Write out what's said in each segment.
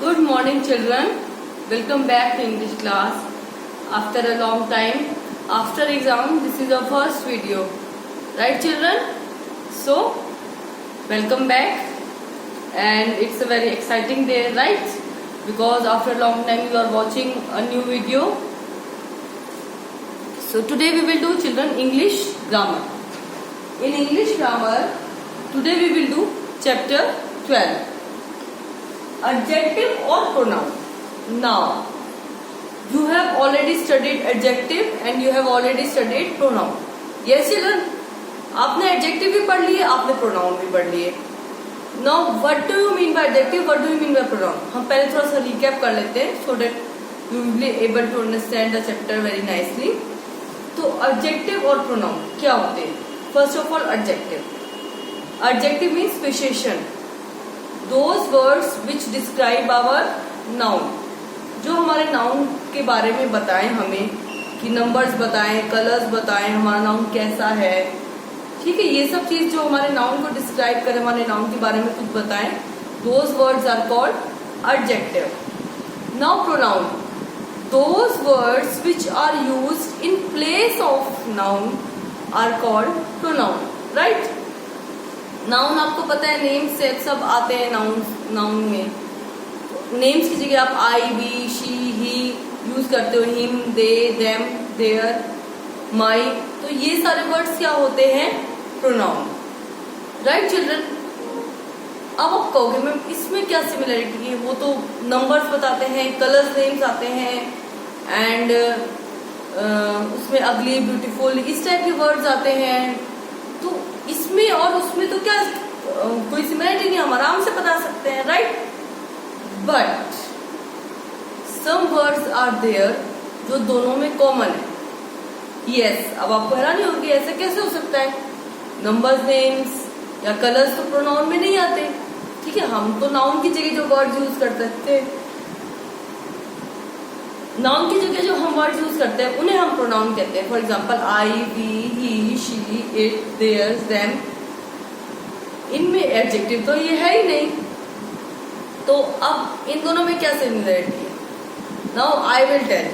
Good morning, children. Welcome back to English class. After a long time, after exam, this is our first video. Right, children? So, welcome back. And it's a very exciting day, right? Because after a long time, you are watching a new video. So, today we will do, children, English grammar. In English grammar, today we will do chapter 12. Adjective or pronoun. Now, you have already studied adjective and you have already studied pronoun. Yes, children. आपने adjective भी पढ़ लिए, आपने pronoun भी पढ़ लिए. Now, what do you mean by adjective? What do you mean by pronoun? हम पहले थोड़ा सा recap कर लेते हैं, so that you will be able to understand the chapter very nicely. तो adjective और pronoun क्या होते हैं? First of all, adjective. Adjective means विशेषण. Those words which describe our noun, जो हमारे नाउन के बारे में बताएं हमें, कि नंबर्स बताएं, कलर्स बताएं, हमारा नाउन कैसा है, ठीक है, ये सब चीज जो हमारे नाउन को डिस्क्राइब करें, हमारे नाउन के बारे में कुछ बताएं, those words are called adjective. Now pronoun, those words which are used in place of noun are called pronoun, right? Noun आपको पता है, नेम्स से सब आते हैं नाउन में. नेम्स की जगह आप आई, वी, शी, ही यूज करते हो, हिम, दे, देम, देयर, माई. तो ये सारे वर्ड्स क्या होते हैं? प्रोनाउन. Right children. अब आप कहोगे मैम इसमें क्या सिमिलरिटी है? वो तो नंबर्स बताते हैं, कलर्स नेम्स आते हैं, एंड उसमें अगली, ब्यूटीफुल, इस टाइप के वर्ड्स आते हैं. तो इसमें और उसमें तो क्या कोई सिमिलरिटी नहीं, हम आराम से बता सकते हैं, right? But some words are there जो दोनों में कॉमन है. यस, अब आपको हैरानी होगी ऐसा कैसे हो सकता है? नंबर्स, नेम्स या कलर्स तो प्रोनाउन में नहीं आते, ठीक है. हम तो नाउन की जगह जो वर्ड यूज कर सकते हैं, नाउन की जगह जो हम वर्ड यूज करते हैं उन्हें हम प्रोनाउन कहते हैं. For example I, we, he, she, it, their, them. इनमें एडजेक्टिव तो ये है ही नहीं. तो अब इन दोनों में क्या सिमिलरिटी है? Now I will tell.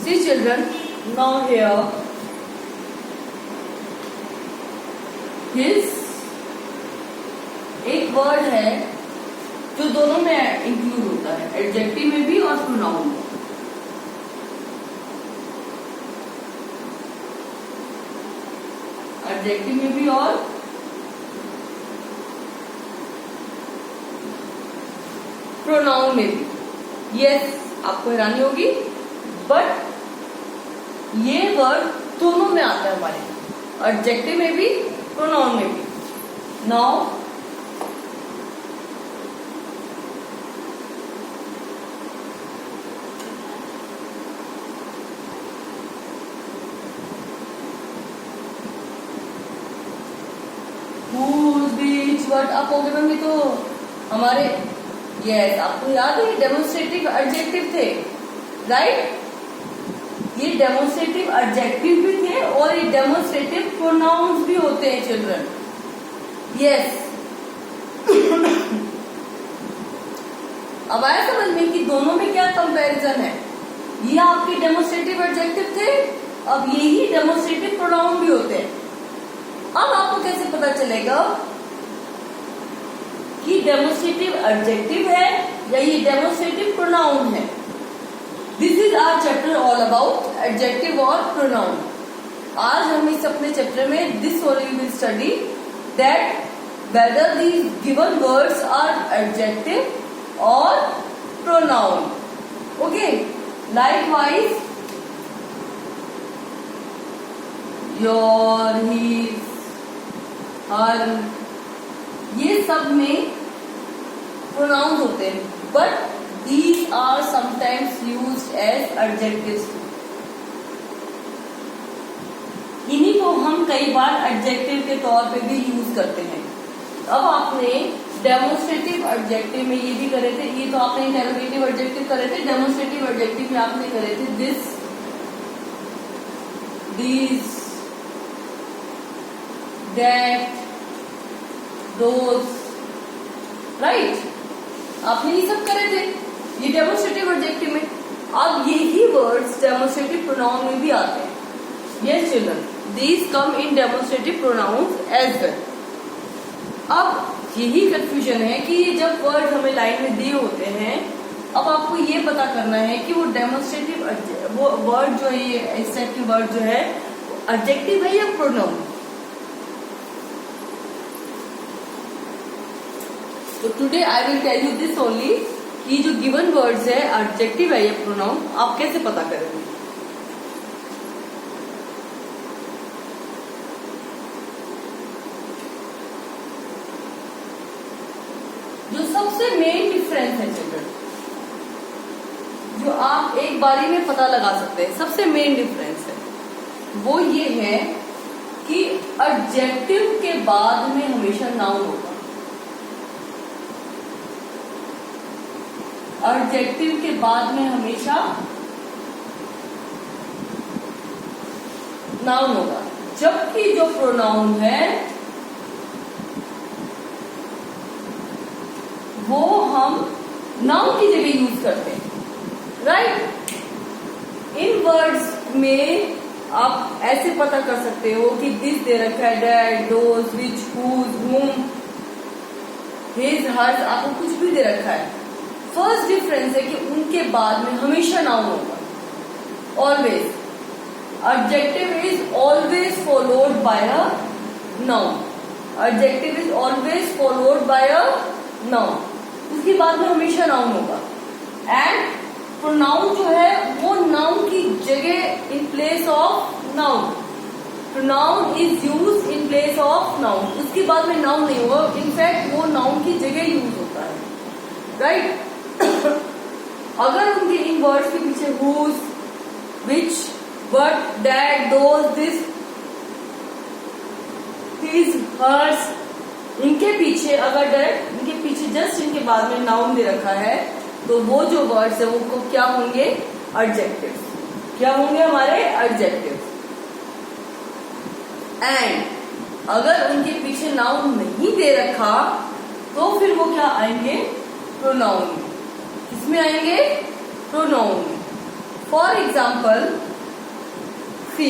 See children, now here his एक वर्ड है जो दोनों में इंक्लूड होता है, एडजेक्टिव में भी और प्रोनाउन में. एडजेक्टिव में भी और प्रोनाउन में भी. यस, आपको हैरानी होगी, बट ये वर्ड दोनों में आता है हमारे, एडजेक्टिव में भी, प्रोनाउन में भी. नाउ वर्ड आप कहोगे मैम ये तो हमारे, यस, आपको याद है ये डेमोन्स्ट्रेटिव एडजेक्टिव थे, राइट? ये डेमोन्स्ट्रेटिव एडजेक्टिव भी थे और ये डेमोन्स्ट्रेटिव प्रोनाउंस भी होते हैं चिल्ड्रन. यस. अब आया समझ में कि दोनों में क्या कंपैरिजन है? ये आपके डेमोन्स्ट्रेटिव एडजेक्टिव थे, अब यही डेमोन्स्ट्रेटिव प्रोनाउन भी होते हैं. अब आपको कैसे पता चलेगा कि डेमोन्स्ट्रेटिव एडजेक्टिव है या ये डेमोन्स्ट्रेटिव प्रोनाउन है? This is our chapter all about adjective और प्रोनाउन. आज हम इस अपने चैप्टर में this only will study that whether these given words are adjective और pronoun. Okay, likewise your, his, her, ये सब में प्रोनाउंस होते हैं, but these are sometimes used as adjectives. इन्हीं को हम कई बार एडजेक्टिव के तौर पे भी यूज करते हैं. अब आपने डेमोन्स्ट्रेटिव एडजेक्टिव में ये भी करे थे, ये तो आपने इंटेरोगेटिव एडजेक्टिव करे थे. डेमोन्स्ट्रेटिव एडजेक्टिव में आपने करे थे this, these, that, those, right? आपने ये सब करे थे ये डेमोस्ट्रेटिव एडजेक्टिव में। अब यही वर्ड्स डेमोस्ट्रेटिव प्रोनाउन में भी आते हैं। Yes children, these come in demonstrative pronouns as well. अब यही कंफ्यूजन है कि ये जब वर्ड हमें लाइन में दिए होते हैं, अब आपको ये पता करना है कि वो डेमोस्ट्रेटिव वो वर्ड जो है, ये इस टाइप के वर्ड जो है एडजेक्टिव है या प्रोनाउन। तो today I will tell you this only कि जो गिवन वर्ड्स है एडजेक्टिव है या प्रोनाउन, आप कैसे पता करेंगे। जो सबसे मेन डिफरेंस है चिल्ड्रन, जो आप एक बारी में पता लगा सकते हैं, सबसे मेन डिफरेंस है वो ये है कि एडजेक्टिव के बाद में हमेशा नाउन होगा। एडजेक्टिव के बाद में हमेशा नाउन होगा, जबकि जो प्रोनाउन है वो हम नाउन की जगह यूज करते हैं, राइट। इन वर्ड्स में आप ऐसे पता कर सकते हो कि दिस दे रखा है, दैट, दोज, विच, हुज, हुम, हिज, हर्स, आपको कुछ भी दे रखा है। फर्स्ट डिफरेंस है कि उनके बाद में हमेशा नाउन होगा, always. Adjective is always followed by a noun. Adjective is always followed by a noun, उसके बाद में हमेशा नाउन होगा। एंड प्रोनाउन जो है वो नाउन की जगह in place of noun, pronoun is use in place of noun, उसके बाद में नाउन नहीं होगा, इनफैक्ट वो नाउन की जगह यूज होता है, राइट। अगर उनके इन वर्ड्स के पीछे whose, which, but, that, those, this, his, hers, इनके पीछे अगर डायरेक्ट इनके पीछे जस्ट इनके बाद में नाउन दे रखा है, तो वो जो वर्ड्स है वो क्या होंगे, एडजेक्टिव्स। क्या होंगे हमारे एडजेक्टिव्स। एंड अगर उनके पीछे नाउन नहीं दे रखा तो फिर वो क्या आएंगे, प्रोनाउन में। किसमें आएंगे, प्रोनाउन में। For example see,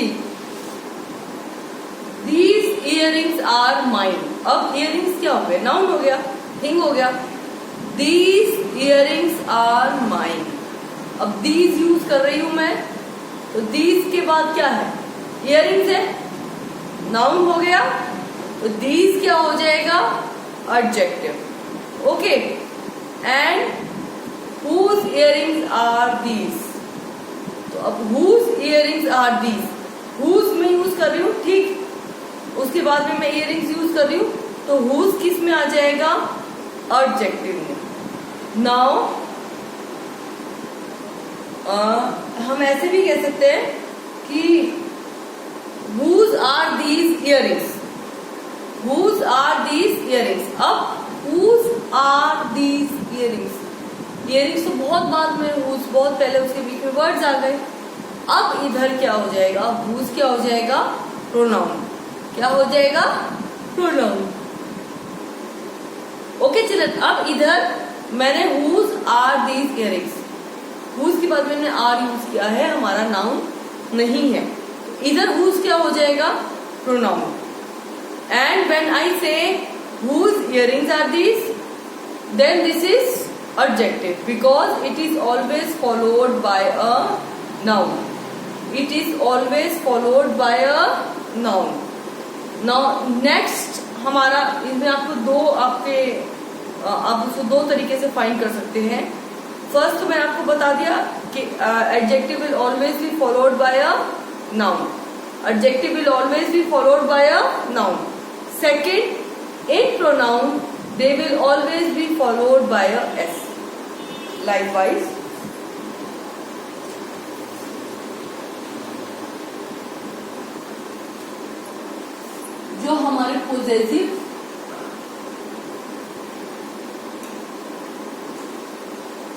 these earrings are mine. अब इयरिंग्स क्या हो गया, नाउन हो गया, थिंग हो गया। These earrings are mine. अब दीज यूज कर रही हूं मैं, तो दीज के बाद क्या है, इयरिंग्स है, नाउन हो गया, तो दीज क्या हो जाएगा, adjective. Okay. And whose earrings are these। तो अब whose earrings are these, whose में यूज कर रही हूँ, ठीक, उसके बाद में मैं earrings यूज कर रही हूँ, तो whose किस में आ जाएगा, एडजेक्टिव में। नाउ हम ऐसे भी कह सकते हैं कि whose are these earrings, whose are these earrings। अब whose are these earrings, earrings तो बहुत बाद में, whose बहुत पहले, उसके बीच में वर्ड्स आ गए। अब इधर क्या हो जाएगा, whose क्या हो जाएगा, प्रोनाउन। क्या हो जाएगा, प्रोनाउन। ओके चिल्ड्रन, अब इधर मैंने whose are these earrings, whose के बाद मैंने are यूज किया है, हमारा नाउन नहीं है। इधर whose क्या हो जाएगा, प्रोनाउन। एंड व्हेन आई से whose earrings are these, then this is adjective because it is always followed by a noun. It is always followed by a noun. Now next हमारा, इसमें आपको आप उसको दो तरीके से फाइंड कर सकते हैं। फर्स्ट तो मैंने आपको बता दिया कि adjective will always be followed by a noun. Adjective will always be followed by a noun. Second, in pronoun they will always be followed by a s. Likewise, जो हमारे पोजेसिव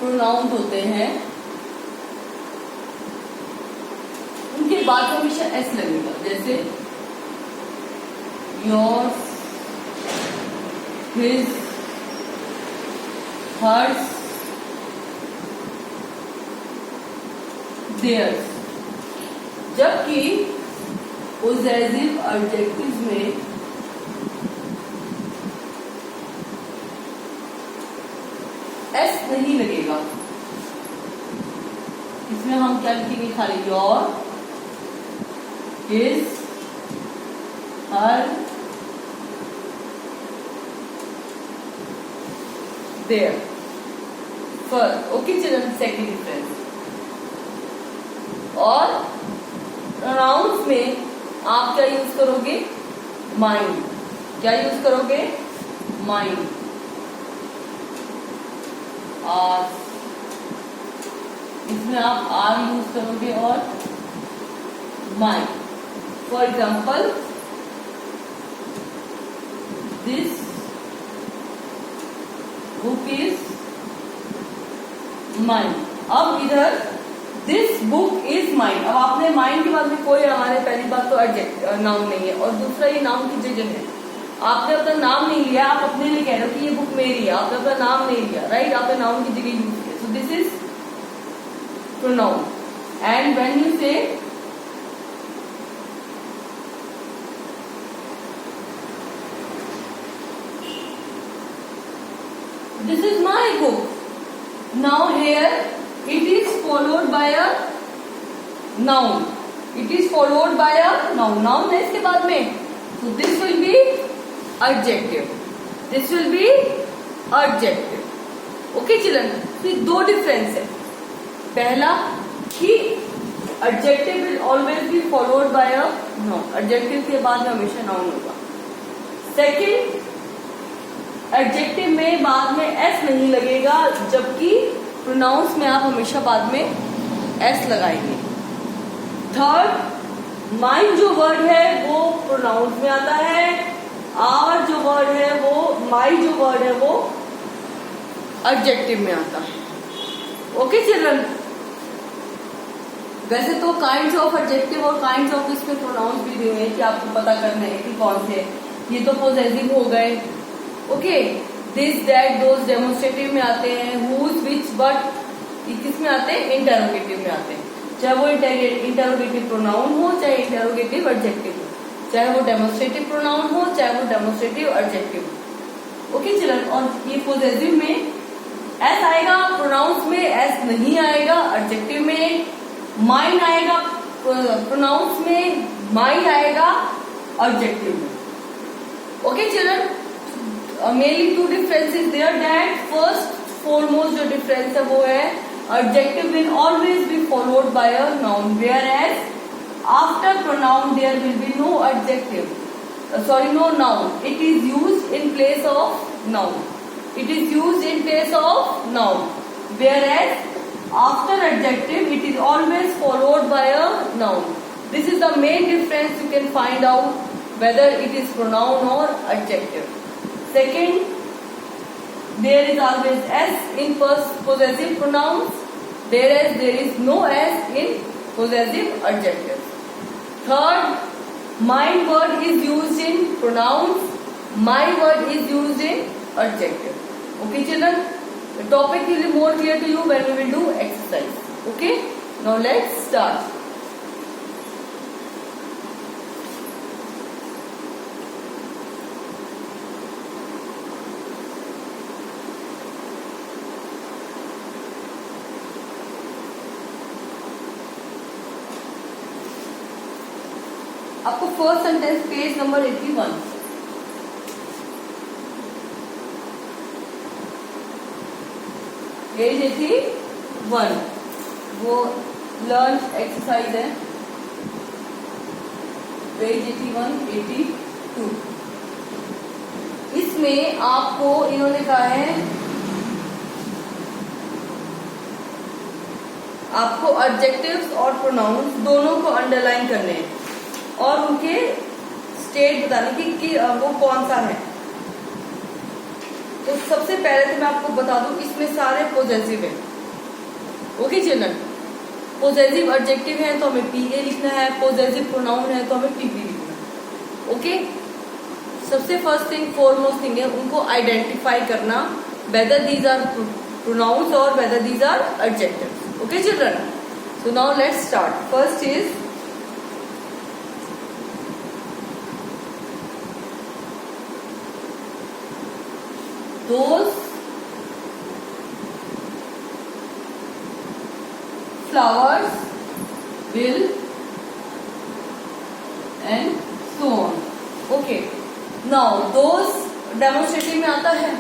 प्रोनाउंस होते हैं उनके बाद हमेशा एस लगेगा, जैसे yours, his, hers, theirs. जबकि पोजेसिव एडजेक्टिव्स में एस नहीं लगेगा। इसमें हम क्या लिखेंगे, खाली your, his, her, their, first. Okay children, second difference. और प्रोनाउंस में आप क्या यूज करोगे, माइंड। क्या यूज करोगे, माइंड, आर। इसमें आप आर यूज करोगे और mind. For example, this book is mind. अब इधर दिस बुक इज माइंड। अब आपने माइंड के बाद में कोई, हमारे पहली बात तो एडजेक्टिव नाउन नहीं है, और दूसरा ये नाउन की जगह है। आपने अपना नाम नहीं लिया, आप अपने लिए कह रहे हो कि ये बुक मेरी है, आपने अपना नाम नहीं लिया, राइट। आपने नाउन की जगह यूज किया। So this is pronoun. And when you say this is my book, now here it is followed by a noun. It is followed by a noun. Noun है इसके बाद में, so this will be adjective. This will be adjective. Okay children, फिर दो difference है। पहला कि adjective will always be followed by a noun. adjective के बाद में हमेशा noun होगा। Second, adjective में बाद में s नहीं लगेगा, जबकि प्रोनाउंस में आप हमेशा बाद में एस लगाएंगे। थर्ड, माइंड जो वर्ड है वो प्रोनाउंस में आता है, आर जो वर्ड है वो, माई जो वर्ड है वो एडजेक्टिव में आता है। ओके चिल्ड्रन, वैसे तो काइंड्स ऑफ एडजेक्टिव और काइंड्स ऑफ इसमें प्रोनाउंस भी दिए हैं कि आपको पता करना है कि कौन से। ये तो पोजेसिव हो गए। Okay, this, that, those demonstrative में आते हैं, हुज, विच, बट किस में आते हैं, इंटरोगेटिव में आते हैं। चाहे वो इंटरोगेटिव प्रोनाउन हो, चाहे इंटरोगेटिव एडजेक्टिव हो, चाहे वो डेमोन्स्ट्रेटिव प्रोनाउन हो, चाहे वो डेमोन्स्ट्रेटिव एडजेक्टिव हो। ओके चिल्ड्रन, और ये पोजेसिव में एस आएगा, प्रोनाउंस में एस नहीं आएगा, एडजेक्टिव में माइन आएगा, प्रोनाउंस में माई आएगा, एडजेक्टिव में। Okay children, mainly two differences there. That first foremost जो डिफरेंस है वो है adjective will always be followed by a noun, whereas after pronoun there will be no adjective, no noun. It is used in place of noun. It is used in place of noun, whereas after adjective it is always followed by a noun. This is the main difference you can find out whether it is pronoun or adjective. Second, there is always s in possessive pronouns, whereas there is no s in possessive adjectives. Third, mine word is used in pronouns, my word is used in adjective. Okay children, the topic will be more clear to you when we will do exercise. Okay, now let's start. आपको first sentence page number 81, page 81 वो learn exercise है, page 81, 82। इसमें आपको इन्होंने कहा है आपको adjectives और प्रोनाउंस दोनों को अंडरलाइन करने हैं और उनके स्टेट बताने कि वो कौन सा है। तो सबसे पहले तो मैं आपको बता दूं इसमें सारे पोजेसिव है। ओके चिल्ड्रन, पोजेसिव एडजेक्टिव है तो हमें पीए लिखना है, पोजेसिव प्रोनाउन है तो हमें पीपी लिखना है। ओके, सबसे फर्स्ट थिंग फॉरमोस्ट थिंग है उनको आइडेंटिफाई करना whether these are pronouns or whether these are adjectives. Okay children, so now let's start. First is those flowers will and so on. Okay, now those demonstrative में आता है.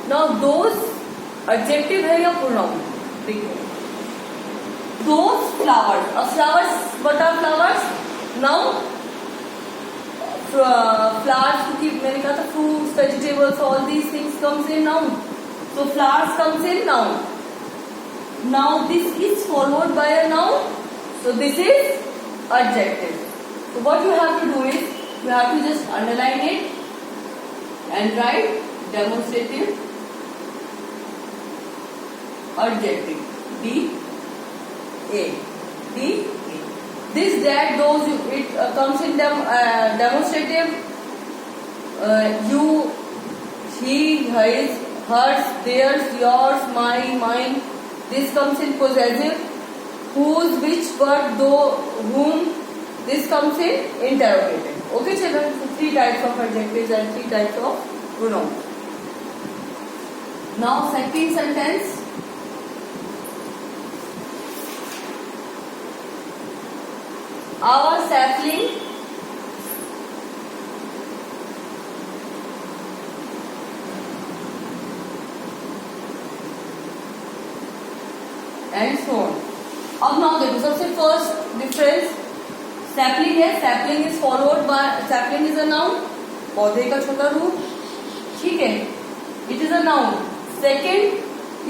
Now those adjective है या pronoun? देखो, those flowers. अब flowers, what are flowers? Now flowers, क्योंकि मैंने कहा था fruits, vegetables, all these things comes in noun. So flowers comes in noun. Now this is followed by a noun, so this is adjective. So what you have to do is you have to just underline it and write demonstrative adjective. D-A. D-A. This, that, those, it comes in demonstrative. You, he, his, hers, theirs, yours, mine. This comes in possessive. Whose, which, what, though, whom. This comes in interrogative. Okay children, so 3 types of adjectives and 3 types of pronouns. Now second sentence. Our sapling and so on. अब now देखो, सबसे first difference sapling है. Sapling is followed bye, sapling is a noun, पौधे का छोटा रूप. ठीक है, it is a noun. Second,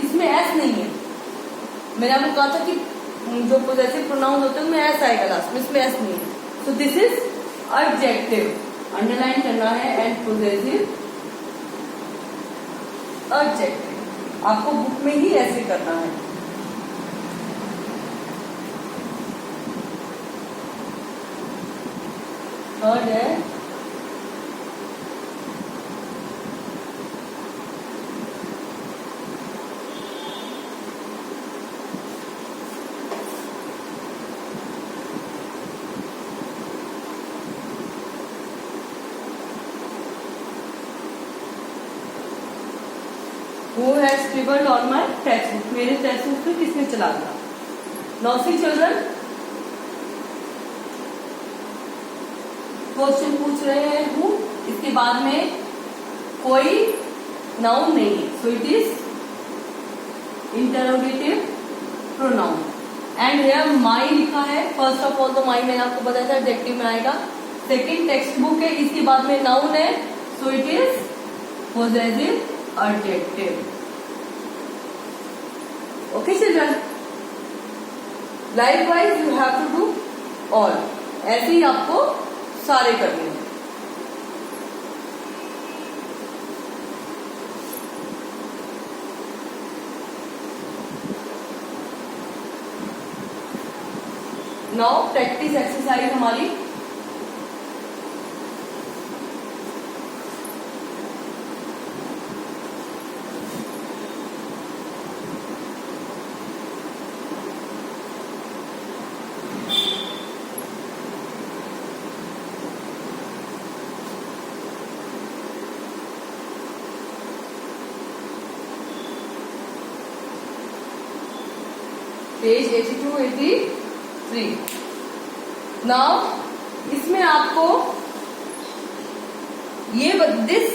इसमें एस नहीं है. मैंने आपको कहा था कि जो पोजेसिव प्रोनाउन होते हैं उनमें एस आएगा लास्ट में, इसमें एस नहीं है. सो दिस इज एडजेक्टिव, अंडरलाइन करना है. एंड पोजेसिव एडजेक्टिव आपको बुक में ही ऐसे करना है. थर्ड है who has scribbled on my textbook. मेरे टेक्स्ट बुक पे किसने चला दिया? नाउ सी चिल्ड्रन, क्वेश्चन पूछ रहे हैं हु, इसके बाद में कोई नाउन नहीं है, so it is interrogative pronoun. And here my लिखा है. फर्स्ट ऑफ ऑल तो माई मैंने आपको बताया था एडजेक्टिव में आएगा. सेकेंड टेक्स्ट बुक है, इसके बाद में नाउन है, so it is possessive adjective. Okay children, likewise you have to do all. ऐसे ही आपको सारे करने हैं. नाउ प्रैक्टिस एक्सरसाइज हमारी. पेज 82-83. नाउ इसमें आपको ये दिस,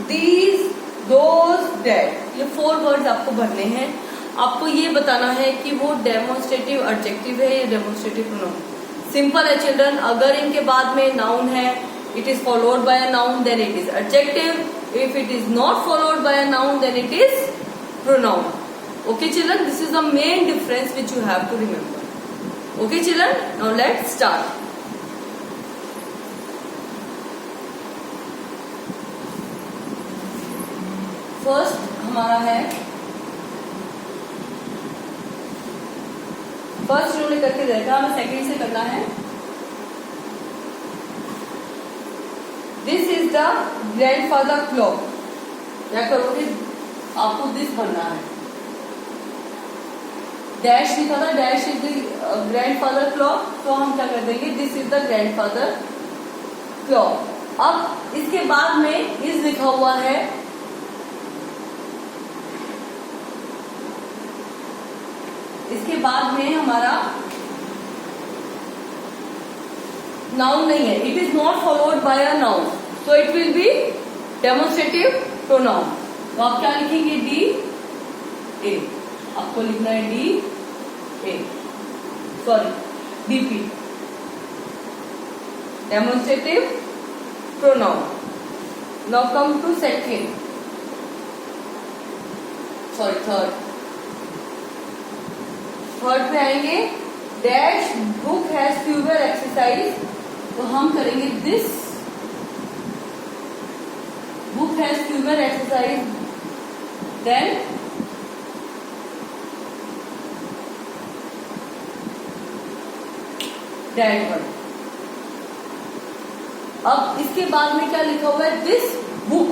दीज, दोज, दैट, ये 4 वर्ड्स आपको भरने हैं. आपको ये बताना है कि वो डेमोन्स्ट्रेटिव एडजेक्टिव है या डेमोन्स्ट्रेटिव प्रोनाउन. सिंपल है चिल्ड्रन. अगर इनके बाद में नाउन है, it is followed by a noun, then it is adjective. If it is not followed by a noun, then it is pronoun. Okay children, this is the main difference which you have to remember. Okay children, now let's start. First हमारा है, first इन्होंने करके देखा, हमें second से करना है. This is the grandfather clock. क्या करोगे? आपको दिस बनना है। डैश लिखा था, dash is the grandfather clock, तो हम क्या कर देंगे, this is the grandfather clock. अब इसके बाद में इज लिखा हुआ है, इसके बाद में हमारा नाउन नहीं है, it is not followed by a noun, so it will be demonstrative pronoun. तो आप क्या लिखेंगे, डी ए, आपको लिखना है D A, sorry DP, demonstrative pronoun. Now come to second, sorry third पे आएंगे, dash book has fewer exercise, तो हम करेंगे this book has fewer exercise then that one. अब इसके बाद में क्या लिखा हुआ है, दिस बुक,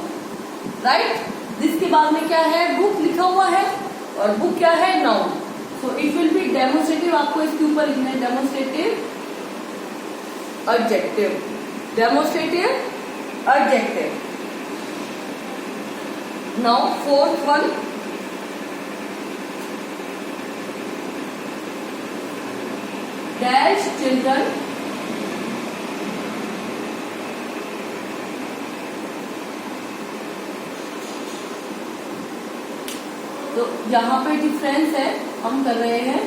राइट, दिस के बाद में क्या है, बुक लिखा हुआ है, और बुक क्या है, noun, so it will be demonstrative. आपको इसके ऊपर लिखना है demonstrative adjective, demonstrative adjective. Now fourth one, dash children तो यहां पे डिफरेंस है, हम कर रहे हैं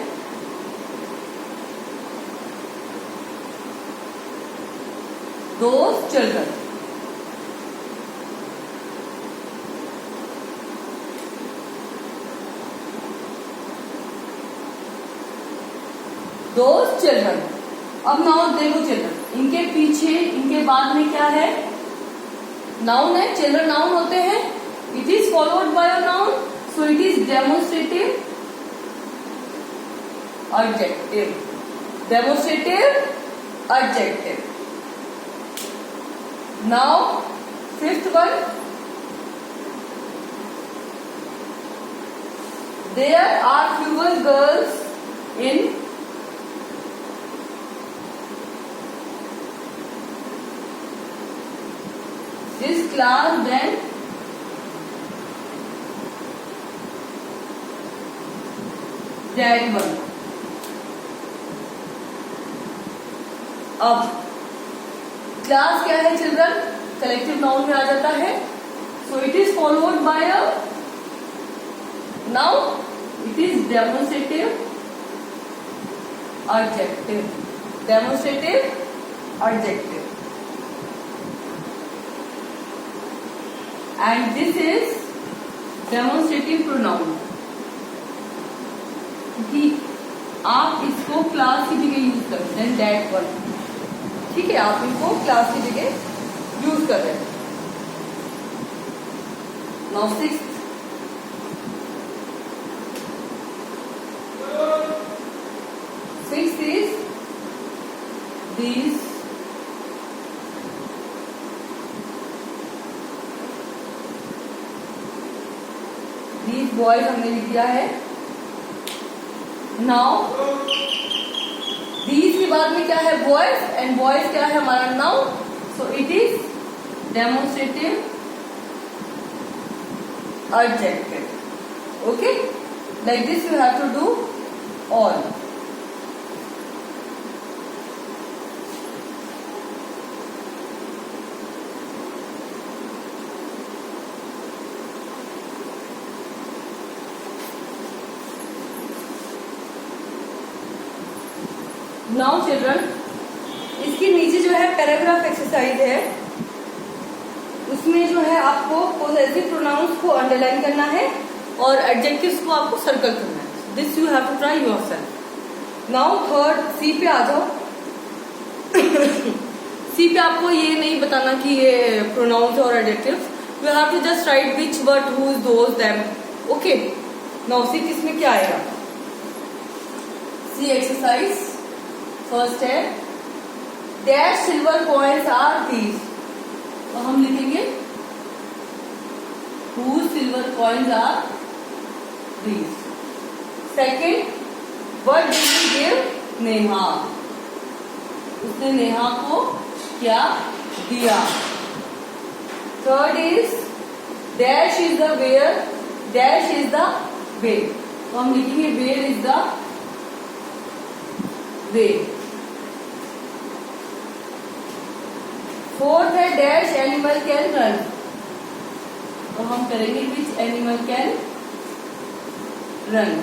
दोज चिल्ड्रन, दोज चिल्ड्रन। अब नाउ देखो चिल्ड्रन, इनके पीछे इनके बाद में क्या है, नाउन है, चिल्ड्रन नाउन होते हैं, it is followed by a noun, so it is demonstrative adjective, demonstrative adjective. Now fifth one, there are fewer girls in this class then that one। अब क्लास क्या है चिल्ड्रन, कलेक्टिव नाउन में आ जाता है, so it is followed by a noun, it is demonstrative adjective, demonstrative adjective. And this is demonstrative pronoun। कि आप इसको क्लास की जगह यूज कर रहे हैं, दैट वन, ठीक है, आप इनको क्लास की जगह यूज कर रहे हैं। Now sixth, sixth is these boys हमने लिख दिया है। नाउ दीज के बाद में क्या है, बॉयज, एंड बॉयज क्या है हमारा noun, so it is demonstrative adjective. Okay, like this you have to do all. Now children, इसके नीचे जो है पैराग्राफ एक्सरसाइज है, उसमें जो है आपको पोजेसिव प्रोनाउंस को अंडरलाइन करना है और एडजेक्टिव्स को आपको सर्कल करना है। This you have to try yourself. Now third, C पे आ जाओ। सी पे आपको ये नहीं बताना कि ये प्रोनाउंस और adjectives, you have to just write which, what, who, those, them. Okay, now see किसमें क्या आएगा, सी एक्सरसाइज फर्स्ट है, dash silver coins are these, तो हम लिखेंगे whose silver coins are these. Second, what did he give Neha? उसने नेहा को क्या दिया? Third is dash is the where, dash is the way. तो हम लिखेंगे where is the way. Fourth है dash animal can run. तो हम करेंगे which animal can run.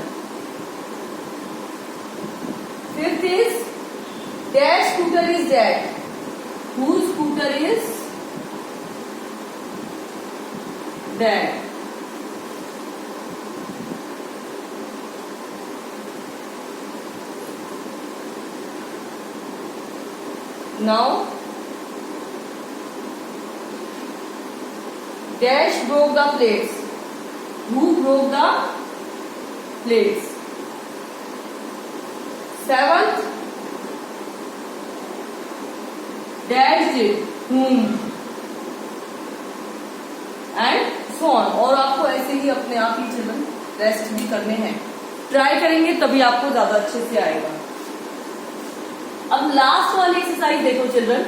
Fifth is dash scooter is that. Whose scooter is that? Now dash broke the plates. Who broke the plates? Seventh, dash did whom and so on. और आपको ऐसे ही अपने आप ही children rest भी करने हैं. Try करेंगे तभी आपको ज्यादा अच्छे से आएगा. अब लास्ट वाली एक्सरसाइज देखो चिल्ड्रन.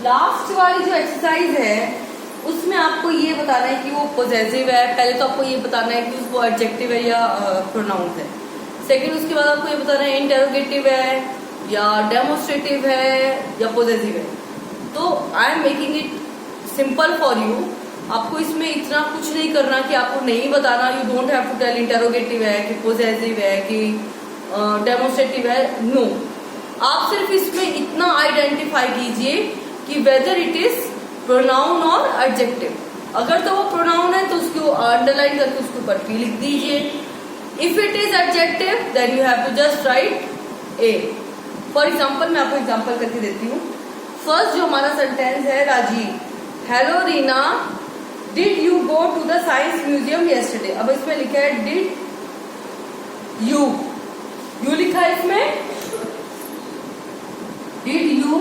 लास्ट वाली जो एक्सरसाइज है उसमें आपको ये बताना है कि वो पोजेसिव है. पहले तो आपको ये बताना है कि वो एडजेक्टिव है या प्रोनाउन है. सेकंड, उसके बाद आपको ये बताना है इंटेरोगेटिव है या डेमोन्स्ट्रेटिव है या पोजेसिव है. तो I am making it simple for you. आपको इसमें इतना कुछ नहीं करना कि आपको नहीं बताना. You don't have to tell interrogative है कि पोजेसिव है कि डेमोन्स्ट्रेटिव है. नो, आप सिर्फ इसमें इतना आइडेंटिफाई कीजिए कि वेदर इट इज प्रोनाउन और एडजेक्टिव. अगर तो वो प्रोनाउन है तो उसको अंडरलाइन करके उसके ऊपर पी लिख दीजिए. If it is adjective then you have to just write A. For example मैं आपको एग्जाम्पल करके देती हूँ. फर्स्ट जो हमारा सेंटेंस है Rajiv, hello Reena, did you go to the science museum yesterday. अब इसमें लिखा है डिड यू, यू लिखा है इसमें. Did you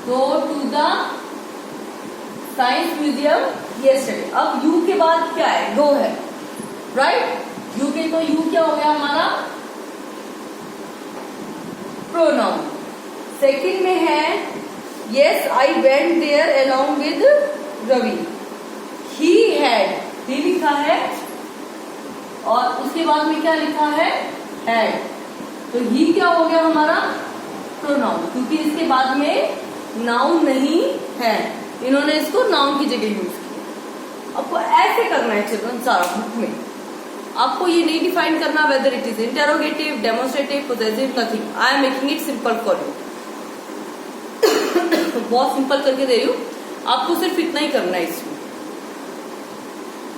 go to the science museum yesterday. अब यू के बाद क्या है? गो है, राइट. यू के तो यू क्या हो गया हमारा? प्रोनाउन. सेकंड में है yes I went there along with Ravi. He had, he लिखा है और उसके बाद में क्या लिखा है? हैड. तो ही क्या हो गया हमारा? प्रोनाउन, क्योंकि इसके बाद में नाउन नहीं है. इन्होंने इसको नाउन की जगह यूज किया. आपको ऐसे करना है चिल्ड्रन सारा बुक में. आपको ये नहीं डिफाइन करना whether it is interrogative, demonstrative, possessive, nothing. I am making it simple for you. बहुत सिंपल करके दे रही हूँ. आपको सिर्फ इतना ही करना है इसमें.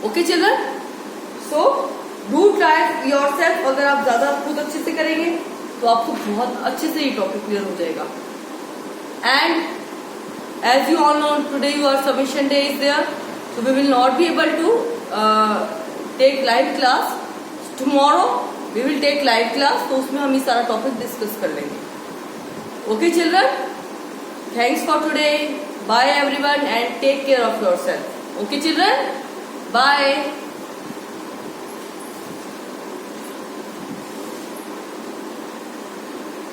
Okay children, so do try yourself. अगर आप ज्यादा खुद अच्छे से करेंगे तो आपको बहुत अच्छे से ये टॉपिक क्लियर हो जाएगा. And as you all know today your submission day is there, so we will not be able to take live class. Tomorrow we will take live class. तो उसमें हम ये सारा टॉपिक डिस्कस कर लेंगे. Okay children, thanks for today. Bye everyone and take care of yourself. Okay children, bye.